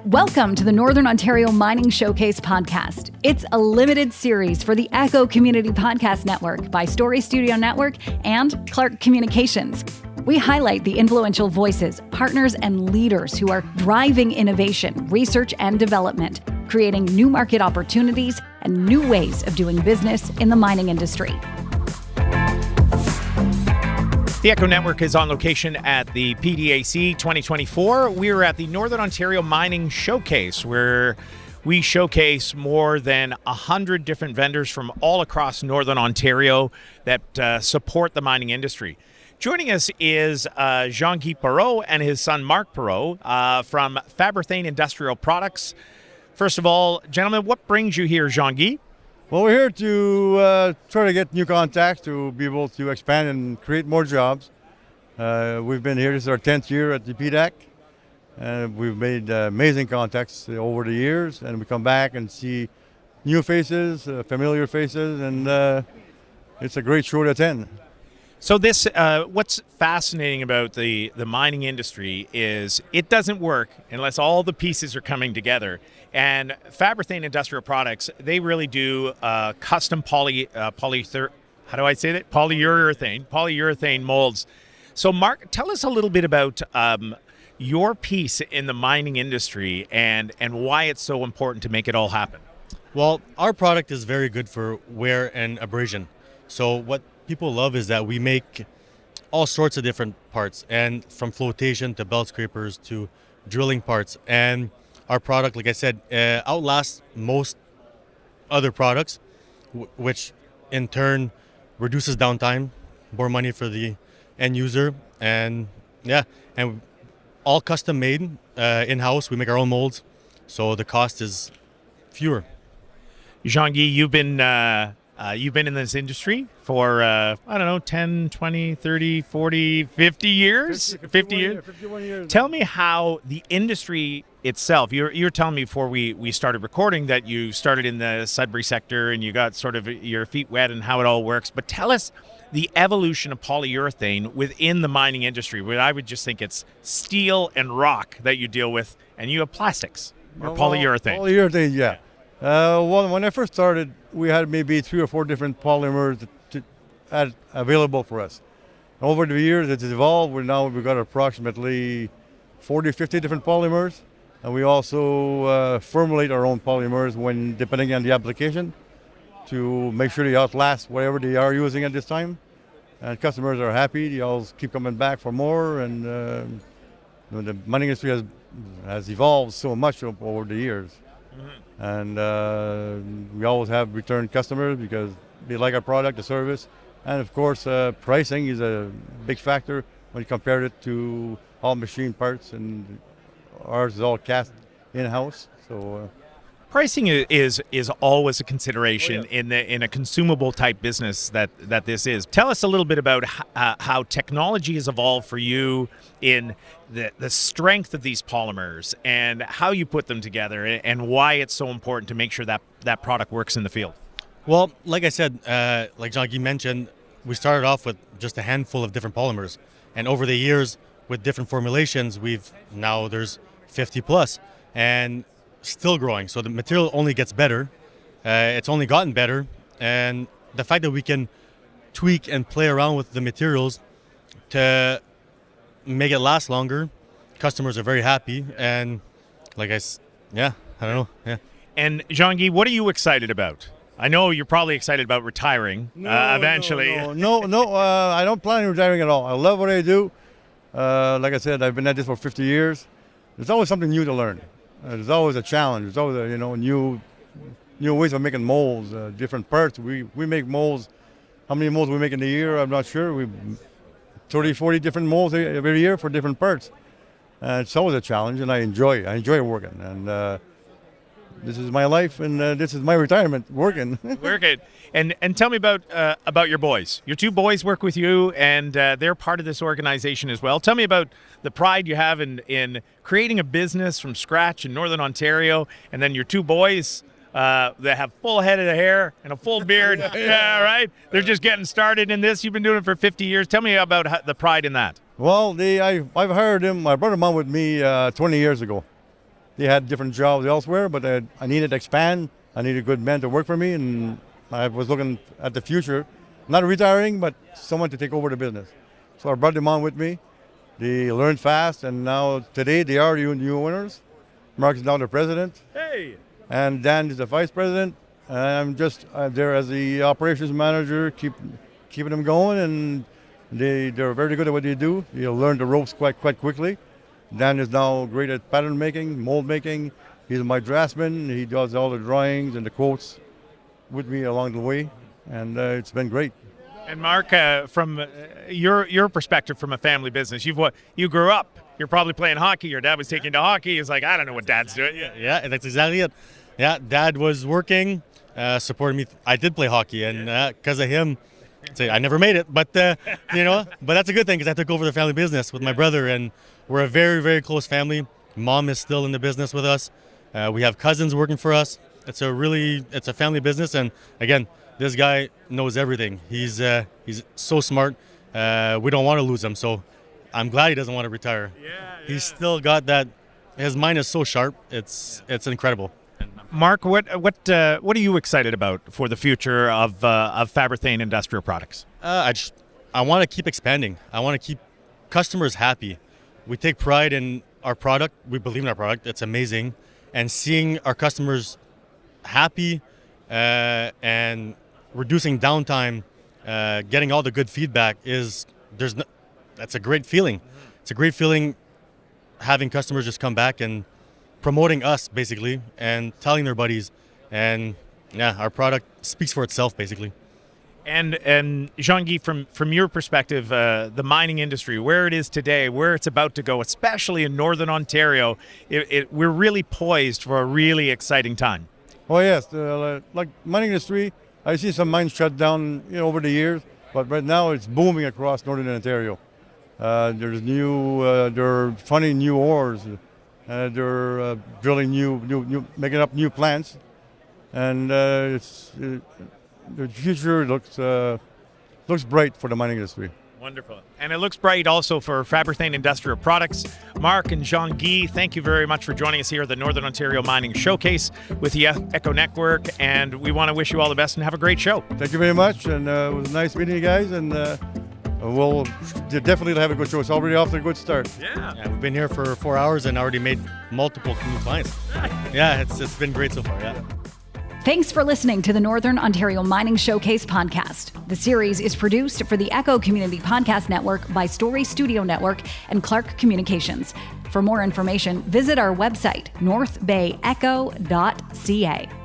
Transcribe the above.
Welcome to the Northern Ontario Mining Showcase podcast. It's a limited series for the Echo Community Podcast Network by Story Studio Network and Clark Communications. We highlight the influential voices, partners, and leaders who are driving innovation, research, and development, creating new market opportunities and new ways of doing business in the mining industry. The Echo Network is on location at the PDAC 2024. We're at the Northern Ontario Mining Showcase, where we showcase more than 100 different vendors from all across Northern Ontario that support the mining industry. Joining us is Jean-Guy Perreault and his son Marc Perreault from Fabrithane Industrial Products. First of all, gentlemen, what brings you here, Jean-Guy? Well, we're here to try to get new contacts to be able to expand and create more jobs. We've been here, this is our 10th year at the PDAC. We've made amazing contacts over the years, and we come back and see new faces, familiar faces, and it's a great show to attend. So this, what's fascinating about the mining industry is it doesn't work unless all the pieces are coming together. And Fabrithane Industrial Products, they really do custom polyurethane molds. So Marc, tell us a little bit about your piece in the mining industry and why it's so important to make it all happen. Well, our product is very good for wear and abrasion. So what people love is that we make all sorts of different parts, and from flotation to belt scrapers to drilling parts. And our product, like I said, outlasts most other products, which in turn reduces downtime, more money for the end user, and all custom made in-house. We make our own molds, so the cost is fewer. Jean-Guy, you've been in this industry for, 10, 20, 30, 40, 50 years? 50 years? 51 years. Tell me how the industry itself, you're telling me before we started recording that you started in the Sudbury sector and you got sort of your feet wet and how it all works. But tell us the evolution of polyurethane within the mining industry, where I would just think it's steel and rock that you deal with, and you have plastics or polyurethane. Polyurethane, yeah. When I first started, we had maybe 3 or 4 different polymers available for us. Over the years, it's evolved. We've got approximately 40, 50 different polymers, and we also formulate our own polymers depending on the application to make sure they outlast whatever they are using at this time. And customers are happy. They always keep coming back for more, and the mining industry has evolved so much over the years. Mm-hmm. And we always have return customers because they like our product, the service, and of course pricing is a big factor when you compare it to all machine parts, and ours is all cast in-house. So pricing is always a consideration in a consumable type business that this is. Tell us a little bit about how technology has evolved for you in the strength of these polymers and how you put them together and why it's so important to make sure that product works in the field. Well, like I said, like Jean-Guy mentioned, we started off with just a handful of different polymers, and over the years with different formulations, there's 50 plus, and still growing. So the material only gets better. It's only gotten better, and the fact that we can tweak and play around with the materials to make it last longer, customers are very happy. And I don't know. Yeah. And Jean-Guy, what are you excited about? I know you're probably excited about retiring eventually. No, I don't plan on retiring at all. I love what I do. Like I said, I've been at this for 50 years. There's always something new to learn. There's always a challenge. There's always new ways of making molds, different parts. We make molds. How many molds we make in a year, I'm not sure. We 30, 40 different molds every year for different parts. It's always a challenge, and I enjoy working. And this is my life, and this is my retirement, working. Working. And tell me about your boys. Your 2 boys work with you, and they're part of this organization as well. Tell me about the pride you have in creating a business from scratch in Northern Ontario, and then your 2 boys that have full head of hair and a full beard. Yeah, right? They're just getting started in this. You've been doing it for 50 years. Tell me about the pride in that. Well, I've hired them. My brother-in-law with me 20 years ago. they had different jobs elsewhere, but I needed to expand. I needed good men to work for me, and I was looking at the future, not retiring, but someone to take over the business. So I brought them on with me. They learned fast, and now today they are new owners. Marc is now the president. Hey. And Dan is the vice president. I'm just there as the operations manager, keeping them going, and they're very good at what they do. You'll learn the ropes quite quickly. Dan is now great at pattern making, mold making. He's my draftsman. He does all the drawings and the quotes with me along the way, and it's been great. And Marc, from your perspective from a family business, you grew up. You're probably playing hockey. Your dad was taking you to hockey. He's like, I don't know what Dad's doing. Yeah, that's exactly it. Yeah, Dad was working, supporting me. I did play hockey, and because of him, I never made it. But but that's a good thing because I took over the family business with my brother, and we're a very, very close family. Mom is still in the business with us. We have cousins working for us. It's a family business, and again, this guy knows everything. He's so smart. We don't want to lose him, so I'm glad he doesn't want to retire. He's still got that. His mind is so sharp. It's incredible. Marc, what are you excited about for the future of Fabrithane Industrial Products? I want to keep expanding. I want to keep customers happy. We take pride in our product. We believe in our product. It's amazing, and seeing our customers happy and reducing downtime, getting all the good feedback that's a great feeling. It's a great feeling having customers just come back and promoting us basically and telling their buddies, and our product speaks for itself basically. And Jean-Guy, from your perspective, the mining industry, where it is today, where it's about to go, especially in Northern Ontario, we're really poised for a really exciting time. Oh yes, like mining industry, I see some mines shut down over the years, but right now it's booming across Northern Ontario. There's they're finding new ores. They're drilling making up new plants, and the future looks bright for the mining industry. Wonderful. And it looks bright also for Fabrithane Industrial Products. Marc and Jean-Guy, thank you very much for joining us here at the Northern Ontario Mining Showcase with the Echo Network, and we want to wish you all the best and have a great show. Thank you very much, and it was nice meeting you guys, and we'll definitely have a good show. It's already off to a good start. Yeah, we've been here for 4 hours and already made multiple new clients. Yeah, it's been great so far, yeah. Thanks for listening to the Northern Ontario Mining Showcase podcast. The series is produced for the Echo Community Podcast Network by Story Studio Network and Clark Communications. For more information, visit our website, northbayecho.ca.